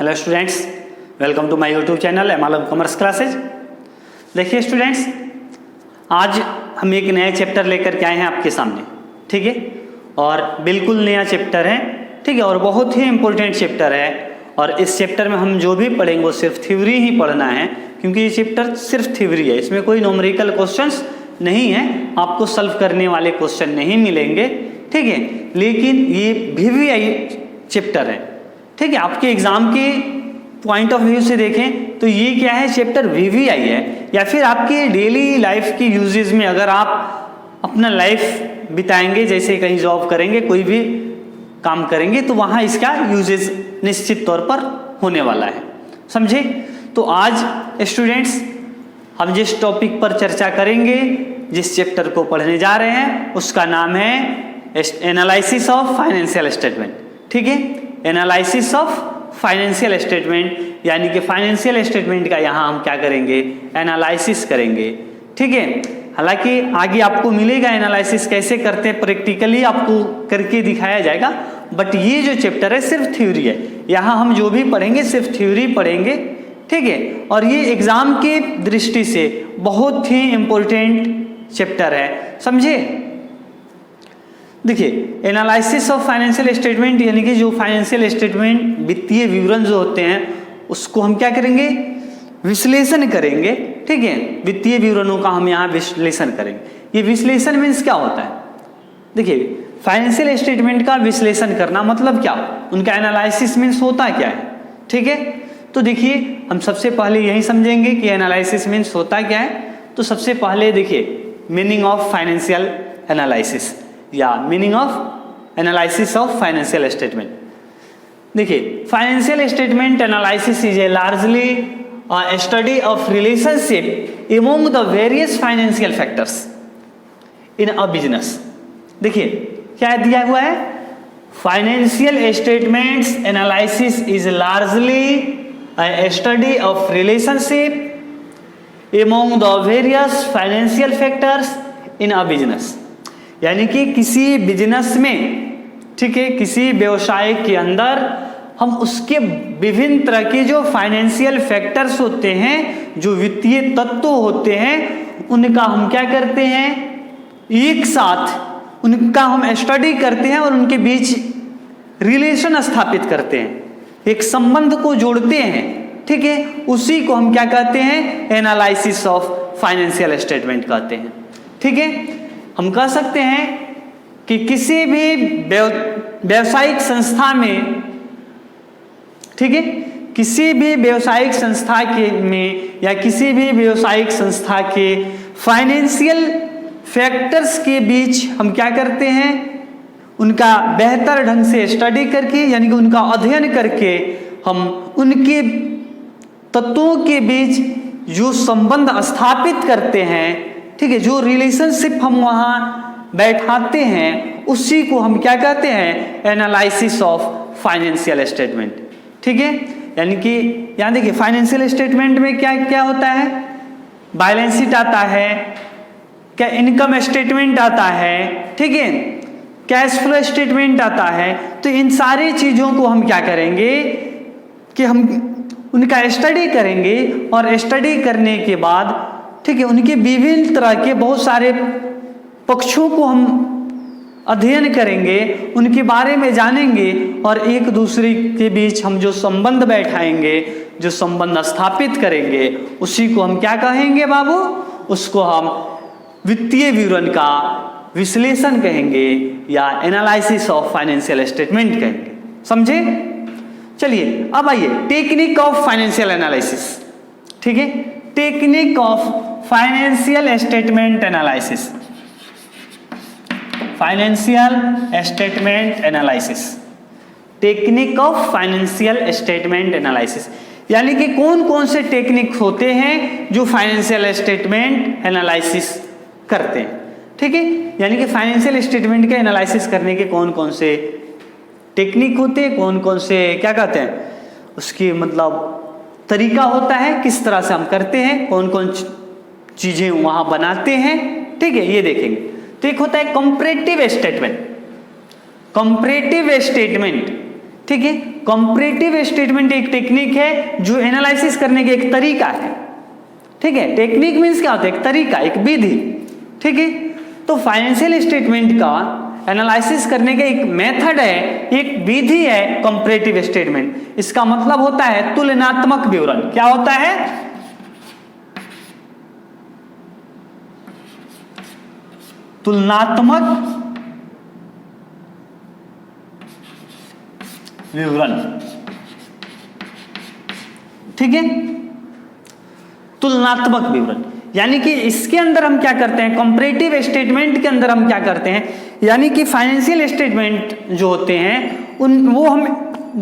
Hello students, welcome to my YouTube channel MLM commerce classes. देखिए students, आज हम एक नया चैप्टर लेकर के आए हैं आपके सामने, ठीक है। और बिल्कुल नया चैप्टर है, ठीक है, और बहुत ही इम्पोर्टेंट चैप्टर है। और इस चैप्टर में हम जो भी पढ़ेंगे वो सिर्फ थ्योरी ही पढ़ना है, क्योंकि ये चैप्टर सिर्फ थ्योरी है। इसमें कोई न्यूमेरिकल क्वेश्चंस नहीं है, आपको सॉल्व करने वाले क्वेश्चन नहीं मिलेंगे, ठीक है। लेकिन ये VVI चैप्टर है, ठीक है। आपके एग्जाम के पॉइंट ऑफ व्यू से देखें तो ये क्या है, चैप्टर VVI है। या फिर आपके डेली लाइफ की यूजेज में अगर आप अपना लाइफ बिताएंगे, जैसे कहीं जॉब करेंगे, कोई भी काम करेंगे, तो वहाँ इसका यूजेज निश्चित तौर पर होने वाला है, समझे। तो आज स्टूडेंट्स हम जिस टॉपिक पर चर्चा करेंगे, जिस चैप्टर को पढ़ने जा रहे हैं, उसका नाम है एनालिसिस ऑफ फाइनेंशियल स्टेटमेंट, ठीक है। एनालिसिस ऑफ फाइनेंशियल स्टेटमेंट, यानी कि फाइनेंशियल स्टेटमेंट का यहाँ हम क्या करेंगे, एनालिसिस करेंगे, ठीक है। हालांकि आगे आपको मिलेगा एनालिसिस कैसे करते हैं, प्रैक्टिकली आपको करके दिखाया जाएगा। बट ये जो चैप्टर है सिर्फ थ्योरी है, यहाँ हम जो भी पढ़ेंगे सिर्फ थ्योरी पढ़ेंगे, ठीक है। और ये एग्जाम की दृष्टि से बहुत ही इम्पोर्टेंट चैप्टर है, समझे। देखिए, एनालिसिस ऑफ फाइनेंशियल स्टेटमेंट यानी कि जो फाइनेंशियल स्टेटमेंट, वित्तीय विवरण जो होते हैं, उसको हम क्या करेंगे, विश्लेषण करेंगे, ठीक है। वित्तीय विवरणों का हम यहाँ विश्लेषण करेंगे। ये विश्लेषण मीन्स क्या होता है, देखिए फाइनेंशियल स्टेटमेंट का विश्लेषण करना मतलब क्या, उनका एनालिसिस मीन्स होता क्या है, ठीक है। तो देखिए हम सबसे पहले यही समझेंगे कि एनालिसिस मीन्स होता क्या है। तो सबसे पहले देखिए मीनिंग ऑफ फाइनेंशियल एनालिसिस या meaning of analysis of financial statement. देखिए, financial statement analysis is a largely a study of relationship among the various financial factors in a business। देखिए क्या दिया हुआ है, financial statements analysis is largely a study of relationship among the various financial factors in a business। यानी कि किसी business में, ठीक है, किसी व्यवसाय के अंदर हम उसके विभिन्न तरह के जो फाइनेंशियल फैक्टर्स होते हैं, जो वित्तीय तत्व होते हैं, उनका हम क्या करते हैं, एक साथ उनका हम स्टडी करते हैं और उनके बीच रिलेशन स्थापित करते हैं, एक संबंध को जोड़ते हैं, ठीक है। उसी को हम क्या कहते हैं, एनालिसिस ऑफ फाइनेंशियल स्टेटमेंट कहते हैं, ठीक है। हम कह सकते हैं कि किसी भी व्यावसायिक संस्था में, ठीक है, किसी भी व्यावसायिक संस्था के में या किसी भी व्यावसायिक संस्था के फाइनेंशियल फैक्टर्स के बीच हम क्या करते हैं, उनका बेहतर ढंग से स्टडी करके, यानी कि उनका अध्ययन करके हम उनके तत्वों के बीच जो संबंध स्थापित करते हैं, ठीक है, जो रिलेशनशिप हम वहाँ बैठाते हैं, उसी को हम क्या कहते हैं, एनालिसिस ऑफ फाइनेंशियल स्टेटमेंट, ठीक है। यानी कि यहाँ देखिए फाइनेंशियल स्टेटमेंट में क्या क्या होता है, बैलेंस शीट आता है, क्या इनकम स्टेटमेंट आता है, ठीक है, कैश फ्लो स्टेटमेंट आता है। तो इन सारी चीज़ों को हम क्या करेंगे कि हम उनका स्टडी करेंगे, और स्टडी करने के बाद, ठीक है, उनके विभिन्न तरह के बहुत सारे पक्षों को हम अध्ययन करेंगे, उनके बारे में जानेंगे, और एक दूसरे के बीच हम जो संबंध बैठाएंगे, जो संबंध स्थापित करेंगे, उसी को हम क्या कहेंगे बाबू, उसको हम वित्तीय विवरण का विश्लेषण कहेंगे या एनालिसिस ऑफ फाइनेंशियल स्टेटमेंट कहेंगे, समझे। चलिए अब आइए टेक्निक ऑफ फाइनेंशियल एनालिसिस, ठीक है, technique of financial statement analysis, financial statement analysis, technique of financial statement analysis. यानी कि कौन कौन से टेक्निक होते हैं जो फाइनेंशियल स्टेटमेंट एनालिसिस करते हैं, ठीक है। यानी कि फाइनेंशियल स्टेटमेंट के एनालिसिस करने के कौन कौन से टेक्निक होते हैं, कौन कौन से क्या कहते हैं, उसकी मतलब तरीका होता है, किस तरह से हम करते हैं, कौन कौन चीजें वहां बनाते हैं, ठीक है, ये देखेंगे। तो एक होता है कंपैरेटिव स्टेटमेंट, कंपैरेटिव स्टेटमेंट, ठीक है। कंपैरेटिव स्टेटमेंट एक टेक्निक है जो एनालिसिस करने का एक तरीका है, ठीक है। टेक्निक मीन्स क्या होता है, एक तरीका, एक विधि, ठीक है। तो फाइनेंशियल स्टेटमेंट का एनालिसिस करने का एक मेथड है, एक विधि है कंपैरेटिव स्टेटमेंट। इसका मतलब होता है तुलनात्मक विवरण। क्या होता है, तुलनात्मक विवरण, ठीक है। तुलनात्मक विवरण यानी कि इसके अंदर हम क्या करते हैं, कंपैरेटिव स्टेटमेंट के अंदर हम क्या करते हैं, यानी कि फाइनेंशियल स्टेटमेंट जो होते हैं वो हम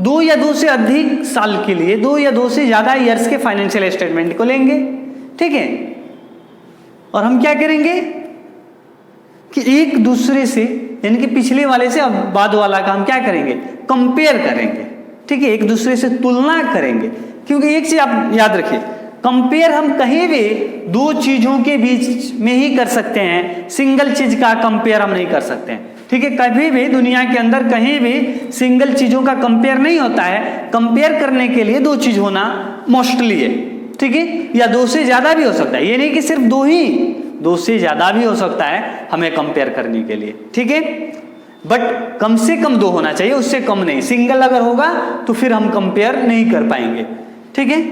2 या 2 से अधिक साल के लिए, 2 या 2 से ज्यादा ईयर्स के फाइनेंशियल स्टेटमेंट को लेंगे, ठीक है। और हम क्या करेंगे कि एक दूसरे से, यानी कि पिछले वाले से अब बाद वाला का हम क्या करेंगे, कंपेयर करेंगे, ठीक है। एक दूसरे से तुलना करेंगे, क्योंकि एक चीज आप याद रखिए, कंपेयर हम कहीं भी 2 चीजों के बीच में ही कर सकते हैं, सिंगल चीज का कंपेयर हम नहीं कर सकते हैं, ठीक है। कभी भी दुनिया के अंदर कहीं भी सिंगल चीजों का कंपेयर नहीं होता है। कंपेयर करने के लिए 2 चीज होना मोस्टली है, ठीक है, या 2 से ज्यादा भी हो सकता है। ये नहीं कि सिर्फ 2 ही, 2 से ज्यादा भी हो सकता है हमें कंपेयर करने के लिए, ठीक है। बट कम से कम 2 होना चाहिए, उससे कम नहीं। सिंगल अगर होगा तो फिर हम कंपेयर नहीं कर पाएंगे, ठीक है।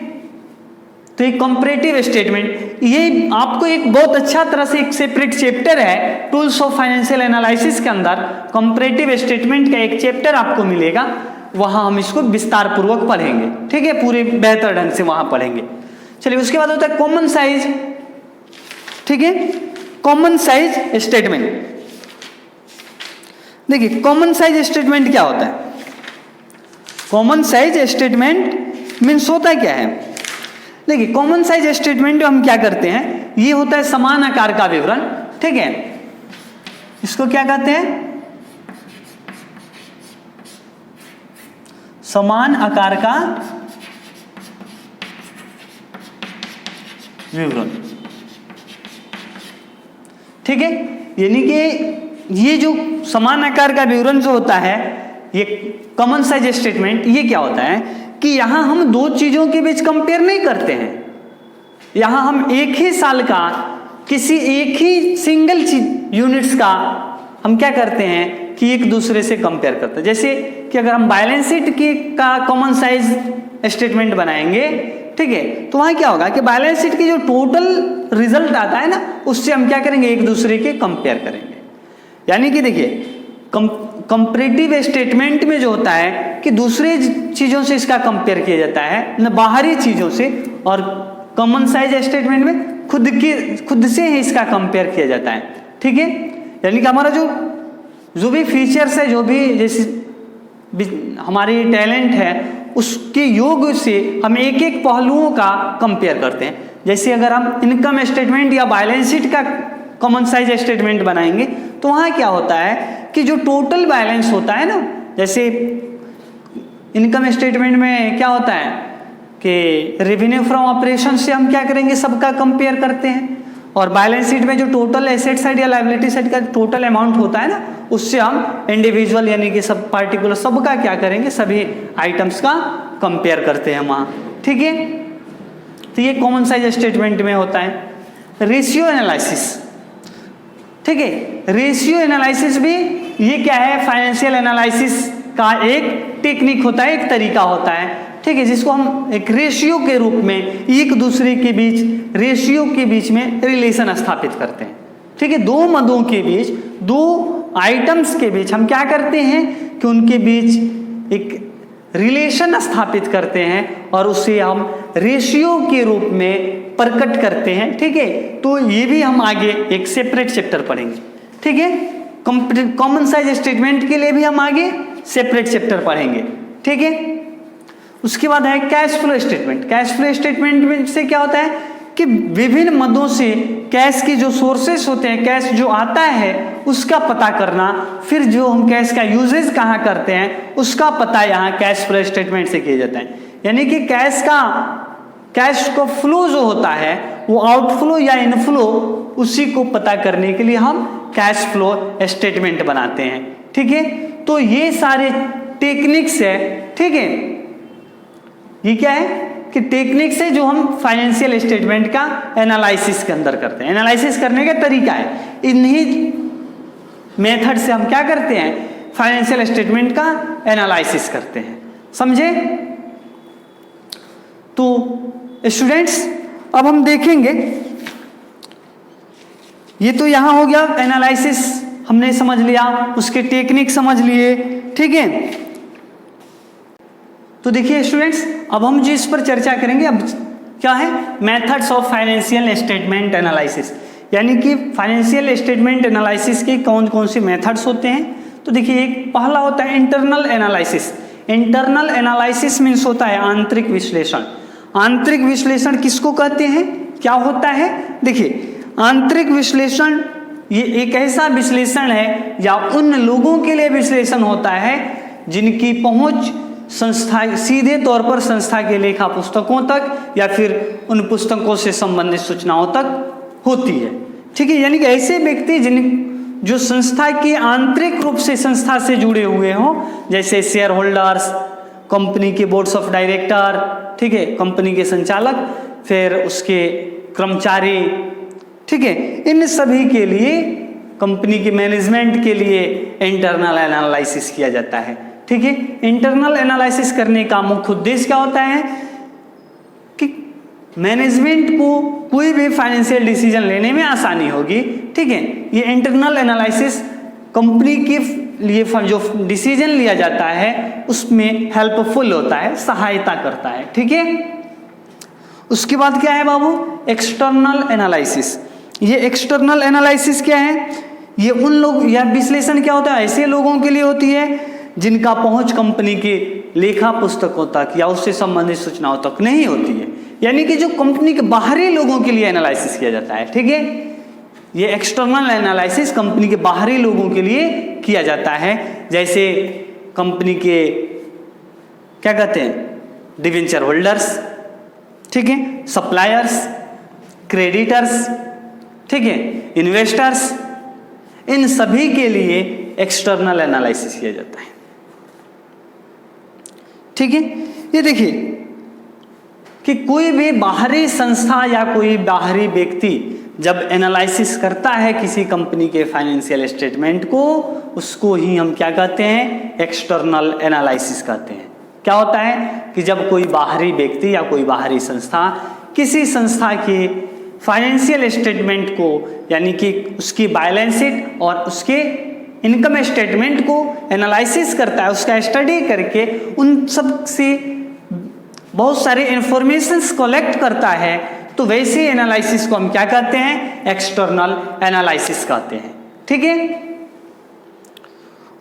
तो एक कंपैरेटिव स्टेटमेंट, ये आपको एक बहुत अच्छा तरह से एक सेपरेट चैप्टर है टूल्स ऑफ फाइनेंशियल एनालिसिस के अंदर, कंपैरेटिव स्टेटमेंट का एक चैप्टर आपको मिलेगा, वहां हम इसको विस्तार पूर्वक पढ़ेंगे, ठीक है, पूरे बेहतर ढंग से वहां पढ़ेंगे। चलिए, उसके बाद होता है कॉमन साइज, ठीक है। कॉमन साइज स्टेटमेंट, देखिए कॉमन साइज स्टेटमेंट क्या होता है। कॉमन साइज स्टेटमेंट मीन्स होता क्या है, देखिए कॉमन साइज स्टेटमेंट हम क्या करते हैं, ये होता है समान आकार का विवरण, ठीक है। इसको क्या कहते हैं, समान आकार का विवरण, ठीक है। यानी कि ये जो समान आकार का विवरण जो होता है, ये कॉमन साइज स्टेटमेंट, ये क्या होता है कि यहां हम 2 चीजों के बीच कंपेयर नहीं करते हैं। यहां हम एक ही साल का किसी एक ही सिंगल यूनिट्स का हम क्या करते हैं कि एक दूसरे से कंपेयर करते हैं। जैसे कि अगर हम बैलेंस शीट की का कॉमन साइज स्टेटमेंट बनाएंगे, ठीक है, तो वहां क्या होगा कि बैलेंस शीट की जो टोटल रिजल्ट आता है ना, उससे हम क्या करेंगे, एक दूसरे के कंपेयर करेंगे। यानी कि देखिए कंपैरेटिव स्टेटमेंट में जो होता है कि दूसरे चीजों से इसका कंपेयर किया जाता है, न बाहरी चीजों से, और कॉमन साइज स्टेटमेंट में खुद से ही इसका कंपेयर किया जाता है, ठीक है। यानी कि हमारा जो भी फीचर्स है, जो भी जैसे हमारी टैलेंट है, उसके योग से हम एक एक पहलुओं का कंपेयर करते हैं। जैसे अगर हम इनकम स्टेटमेंट या बैलेंस शीट का कॉमन साइज स्टेटमेंट बनाएंगे, तो वहाँ क्या होता है कि जो टोटल बैलेंस होता है ना, जैसे इनकम स्टेटमेंट में क्या होता है कि रेवेन्यू फ्रॉम ऑपरेशन से हम क्या करेंगे, सबका कंपेयर करते हैं। और बैलेंस शीट में जो टोटल एसेट साइड या लायबिलिटी साइड का टोटल अमाउंट होता है ना, उससे हम इंडिविजुअल यानी कि सब पार्टिकुलर सबका क्या करेंगे, सभी आइटम्स का कंपेयर करते हैं वहाँ, ठीक है। तो ये कॉमन साइज स्टेटमेंट में होता है। रेशियो एनालिसिस, ठीक है, रेशियो एनालिसिस भी ये क्या है, फाइनेंशियल एनालिसिस का एक टेक्निक होता है, एक तरीका होता है, ठीक है, जिसको हम एक रेशियो के रूप में एक दूसरे के बीच, रेशियो के बीच में रिलेशन स्थापित करते हैं, ठीक है। 2 मदों के बीच, 2 आइटम्स के बीच हम क्या करते हैं कि उनके बीच एक रिलेशन स्थापित करते हैं और उसे हम रेशियो के रूप में प्रकट करते हैं, ठीक है। तो ये भी हम आगे एक सेपरेट चैप्टर पढ़ेंगे, ठीक है। कॉमन साइज स्टेटमेंट के लिए भी हम आगे सेपरेट चैप्टर पढ़ेंगे, ठीक है। उसके बाद है cash flow statement. Cash flow statement में से क्या होता है कि विभिन्न मदों से कैश के जो सोर्सेस होते हैं, कैश जो आता है उसका पता करना, फिर जो हम कैश का यूजेज कहाँ करते हैं उसका पता यहाँ कैश फ्लो स्टेटमेंट से किया जाता है। यानी कि कैश का फ्लो जो होता है वो आउटफ्लो या इनफ्लो, उसी को पता करने के लिए हम कैश फ्लो स्टेटमेंट बनाते हैं, ठीक है। तो ये सारे टेक्निक्स है ठीक है। ये क्या है कि टेक्निक्स है जो हम फाइनेंशियल स्टेटमेंट का एनालिसिस के अंदर करते हैं। एनालिसिस करने का तरीका है, इन्हीं मेथड से हम क्या करते हैं, फाइनेंशियल स्टेटमेंट का एनालिसिस करते हैं। समझे? तो स्टूडेंट्स अब हम देखेंगे, ये तो यहां हो गया एनालिसिस हमने समझ लिया, उसके टेक्निक समझ लिए, ठीक है। तो देखिए स्टूडेंट्स, अब हम जो इस पर चर्चा करेंगे अब क्या है, methods of financial statement analysis, यानी कि फाइनेंशियल स्टेटमेंट एनालिसिस के कौन कौन से मेथड्स होते हैं। तो देखिए एक पहला होता है internal analysis. Internal analysis means होता है आंतरिक विश्लेषण। आंतरिक विश्लेषण किसको कहते हैं, क्या होता है? देखिए आंतरिक विश्लेषण ये एक ऐसा विश्लेषण है या उन लोगों के लिए विश्लेषण होता है जिनकी पहुंच संस्था सीधे तौर पर संस्था के लेखा पुस्तकों तक या फिर उन पुस्तकों से संबंधित सूचनाओं तक होती है, ठीक है। यानी कि ऐसे व्यक्ति जो संस्था के आंतरिक रूप से संस्था से जुड़े हुए हों, जैसे शेयर होल्डर्स, कंपनी के बोर्ड्स ऑफ डायरेक्टर, ठीक है, कंपनी के संचालक, फिर उसके कर्मचारी, ठीक है, इन सभी के लिए कंपनी के मैनेजमेंट के लिए इंटरनल एनालिसिस किया जाता है, ठीक है। इंटरनल एनालिसिस करने का मुख्य उद्देश्य क्या होता है कि मैनेजमेंट को कोई भी फाइनेंशियल डिसीजन लेने में आसानी होगी, ठीक है। ये इंटरनल एनालिसिस कंपनी के लिए जो डिसीजन लिया जाता है उसमें हेल्पफुल होता है, सहायता करता है, ठीक है। उसके बाद क्या है बाबू, एक्सटर्नल एनालिसिस। ये एक्सटर्नल एनालिसिस क्या है, ये उन लोग, यह विश्लेषण क्या होता है, ऐसे लोगों के लिए होती है जिनका पहुंच कंपनी के लेखा पुस्तकों तक या उससे संबंधित सूचनाओं तक नहीं होती है, यानी कि जो कंपनी के बाहरी लोगों के लिए एनालिसिस किया जाता है, ठीक है। ये एक्सटर्नल एनालिसिस कंपनी के बाहरी लोगों के लिए किया जाता है, जैसे कंपनी के क्या कहते हैं, डिवेंचर होल्डर्स, ठीक है, सप्लायर्स, क्रेडिटर्स, ठीक है, इन्वेस्टर्स, इन सभी के लिए एक्सटर्नल एनालिसिस किया जाता है, ठीक है। ये देखिए कि कोई भी बाहरी संस्था या कोई बाहरी व्यक्ति जब एनालिसिस करता है किसी कंपनी के फाइनेंशियल स्टेटमेंट को, उसको ही हम क्या कहते हैं, एक्सटर्नल एनालिसिस कहते हैं। क्या होता है कि जब कोई बाहरी व्यक्ति या कोई बाहरी संस्था किसी संस्था के फाइनेंशियल स्टेटमेंट को, यानी कि उसकी बैलेंस शीट और उसके इनकम स्टेटमेंट को एनालिसिस करता है, उसका स्टडी करके उन सब से बहुत सारे इंफॉर्मेशंस कलेक्ट करता है, तो वैसे एनालिसिस को हम क्या कहते हैं, एक्सटर्नल एनालिसिस कहते हैं, ठीक है।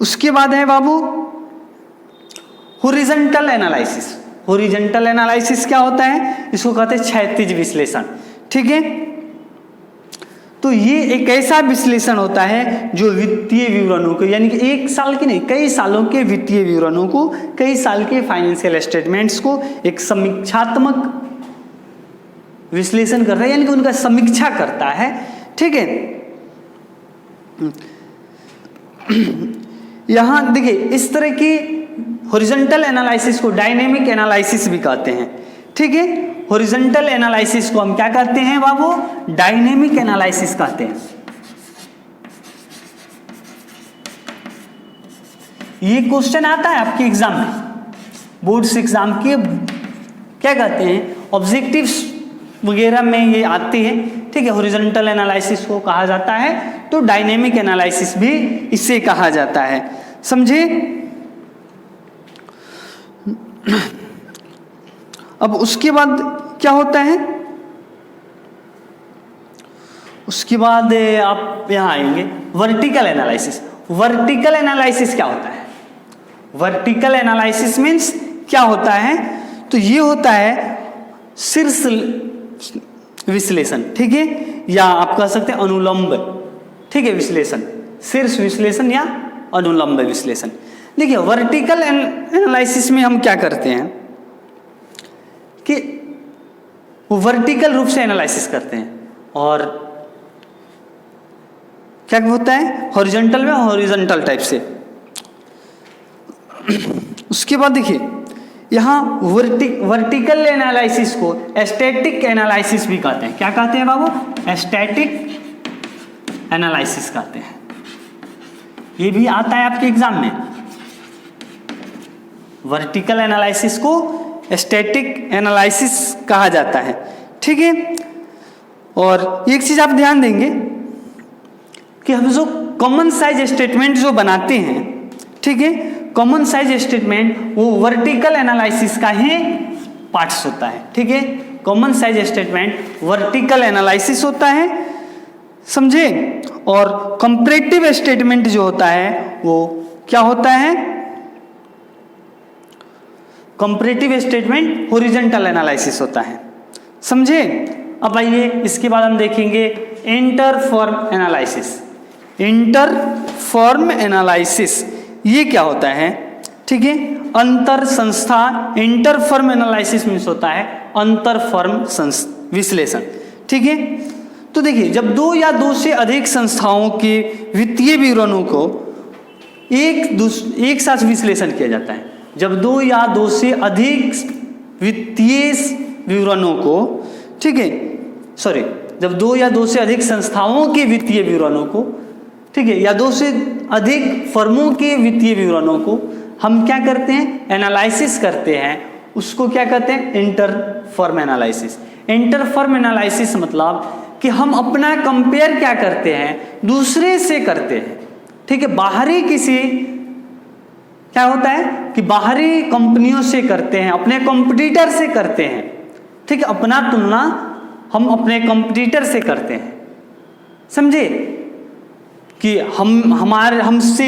उसके बाद है बाबू हॉरिजॉन्टल एनालिसिस। हॉरिजॉन्टल एनालिसिस क्या होता है, इसको कहते हैं क्षैतिज विश्लेषण, ठीक है। तो ये एक ऐसा विश्लेषण होता है जो वित्तीय विवरणों को, यानी कि एक साल की नहीं कई सालों के वित्तीय विवरणों को, कई साल के फाइनेंशियल स्टेटमेंट्स को एक समीक्षात्मक विश्लेषण करता है, यानी कि उनका समीक्षा करता है, ठीक है। यहां देखिए इस तरह की हॉरिजॉन्टल एनालिसिस को डायनेमिक एनालिसिस भी कहते हैं, ठीक है। हॉरिजॉन्टल एनालिसिस को हम क्या कहते हैं बाबू, डायनेमिक एनालिसिस कहते हैं। ये क्वेश्चन आता है आपके एग्जाम में, बोर्ड्स एग्जाम के क्या कहते हैं, ऑब्जेक्टिव्स वगैरह में ये आती है, ठीक है। हॉरिजॉन्टल एनालिसिस को कहा जाता है, तो डायनेमिक एनालिसिस भी इसे कहा जाता है, समझे। अब उसके बाद क्या होता है, उसके बाद आप यहां आएंगे वर्टिकल एनालिसिस। वर्टिकल एनालिसिस क्या होता है, वर्टिकल एनालिसिस मीन्स क्या होता है, तो ये होता है शीर्ष विश्लेषण, ठीक है, या आप कह सकते हैं अनुलंब, ठीक है, विश्लेषण, शीर्ष विश्लेषण या अनुलंब विश्लेषण। देखिए वर्टिकल एनालिसिस में हम क्या करते हैं कि वर्टिकल रूप से एनालिसिस करते हैं, और क्या होता है हॉरिजॉन्टल में हॉरिजॉन्टल टाइप से। उसके बाद देखिए यहाँ वर्टिकल एनालिसिस को स्टैटिक एनालिसिस भी कहते हैं। क्या कहते हैं बाबू? स्टैटिक एनालिसिस कहते हैं। ये भी आता है आपके एग्जाम में। वर्टिकल एनालिसिस को स्टैटिक एनालिसिस कहा जाता है, ठीक है। और एक चीज आप ध्यान देंगे कि हम जो कॉमन साइज स्टेटमेंट जो बनाते हैं, ठीक है, कॉमन साइज स्टेटमेंट वो वर्टिकल एनालिसिस का ही पार्ट्स होता है, ठीक है। Common size statement vertical analysis होता है, समझे। और कंपैरेटिव स्टेटमेंट जो होता है वो क्या होता है? कंपैरेटिव स्टेटमेंट हॉरिजॉन्टल एनालिसिस होता है, समझे। अब आइए इसके बाद हम देखेंगे inter firm analysis. Inter firm analysis ये क्या होता है, ठीक है। अंतर संस्था, इंटर फर्म एनालिसिस मीन्स होता है अंतर फर्म विश्लेषण, ठीक है। तो देखिए, जब दो या दो से अधिक संस्थाओं के वित्तीय विवरणों को एक साथ विश्लेषण किया जाता है, जब दो या दो से अधिक वित्तीय विवरणों को, ठीक है, जब दो या दो से अधिक संस्थाओं के वित्तीय विवरणों को, ठीक है, या दो से अधिक फर्मों के वित्तीय विवरणों को हम क्या करते हैं? एनालिसिस करते हैं। उसको क्या कहते हैं? Inter firm analysis. Inter firm analysis मतलब कि हम अपना कंपेयर क्या करते हैं? दूसरे से करते हैं, ठीक है। बाहरी किसी क्या होता है कि बाहरी कंपनियों से करते हैं, अपने कॉम्पिटिटर से करते हैं, ठीक है। अपना तुलना हम अपने कॉम्पिटिटर से करते हैं, समझे, कि हमसे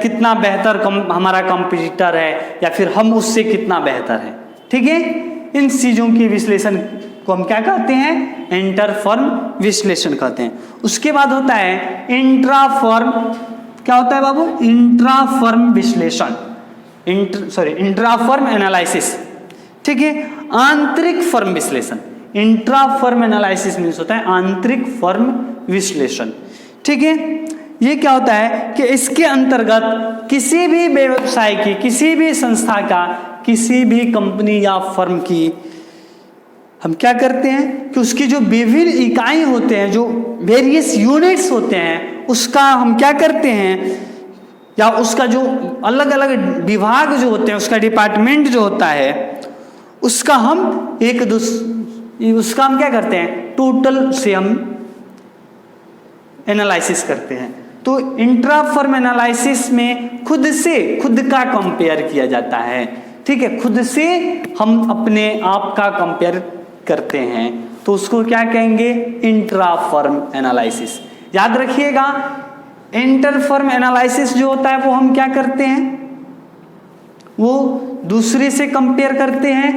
कितना बेहतर हमारा कॉम्पिटिटर है या फिर हम उससे कितना बेहतर है, ठीक है। इन चीज़ों के विश्लेषण को हम क्या कहते हैं? इंटर फर्म विश्लेषण कहते हैं। उसके बाद होता है इंट्रा फर्म। क्या होता है बाबू? इंट्रा फर्म विश्लेषण, इंट्रा फर्म एनालिसिस, ठीक है। आंतरिक फर्म विश्लेषण। इंट्रा फर्म एनालिसिस मीन्स होता है आंतरिक फर्म विश्लेषण, ठीक है। ये क्या होता है कि इसके अंतर्गत किसी भी व्यवसाय की, किसी भी संस्था का, किसी भी कंपनी या फर्म की हम क्या करते हैं कि उसकी जो विभिन्न इकाई होते हैं, जो वेरियस यूनिट्स होते हैं, उसका हम क्या करते हैं, या उसका जो अलग अलग विभाग जो होते हैं, उसका डिपार्टमेंट जो होता है, उसका हम उसका हम क्या करते हैं? टोटल से हम एनालिसिस करते हैं। तो इंट्रा फर्म एनालिसिस में खुद का कंपेयर किया जाता है, ठीक है। खुद से हम अपने आप का कंपेयर करते हैं, तो उसको क्या कहेंगे? Intra firm analysis. याद रखिएगा, इंटर फर्म एनालिसिस जो होता है वो हम क्या करते हैं? वो दूसरे से कंपेयर करते हैं,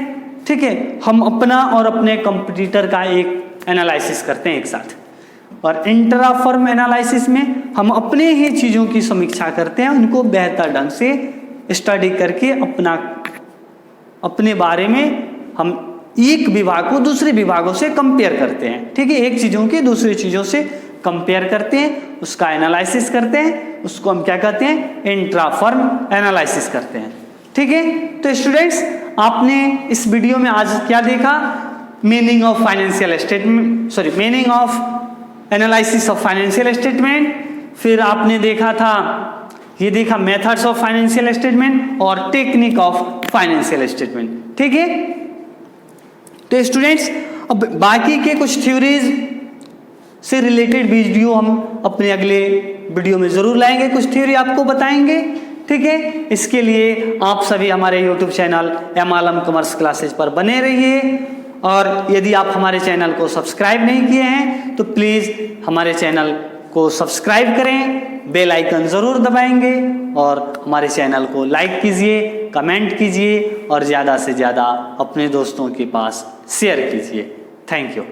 ठीक है। हम अपना और अपने कंपटीटर का एक एनालिसिस करते हैं एक साथ। और इंट्रा फर्म एनालिसिस में हम अपने ही चीज़ों की समीक्षा करते हैं, उनको बेहतर ढंग से स्टडी करके अपने बारे में हम एक विभाग को दूसरे विभागों से कंपेयर करते हैं, ठीक है। एक चीज़ों की दूसरी चीज़ों से कंपेयर करते हैं, उसका एनालिसिस करते हैं, उसको हम क्या कहते हैं? इंट्रा फर्म एनालिसिस करते हैं, ठीक है। तो स्टूडेंट्स, आपने इस वीडियो में आज क्या देखा? Meaning of financial statement, meaning of analysis of financial statement. फिर आपने देखा था, ये देखा मेथड्स ऑफ फाइनेंशियल स्टेटमेंट और टेक्निक ऑफ फाइनेंशियल स्टेटमेंट, ठीक है। तो स्टूडेंट्स, अब बाकी के कुछ थ्योरीज से रिलेटेड वीडियो हम अपने अगले वीडियो में जरूर लाएंगे, कुछ थ्योरी आपको बताएंगे, ठीक है। इसके लिए आप सभी हमारे YouTube चैनल एम आलम कॉमर्स क्लासेज पर बने रहिए। और यदि आप हमारे चैनल को सब्सक्राइब नहीं किए हैं तो प्लीज़ हमारे चैनल को सब्सक्राइब करें, बेल आइकन ज़रूर दबाएंगे और हमारे चैनल को लाइक कीजिए, कमेंट कीजिए और ज़्यादा से ज़्यादा अपने दोस्तों के पास शेयर कीजिए। Thank you.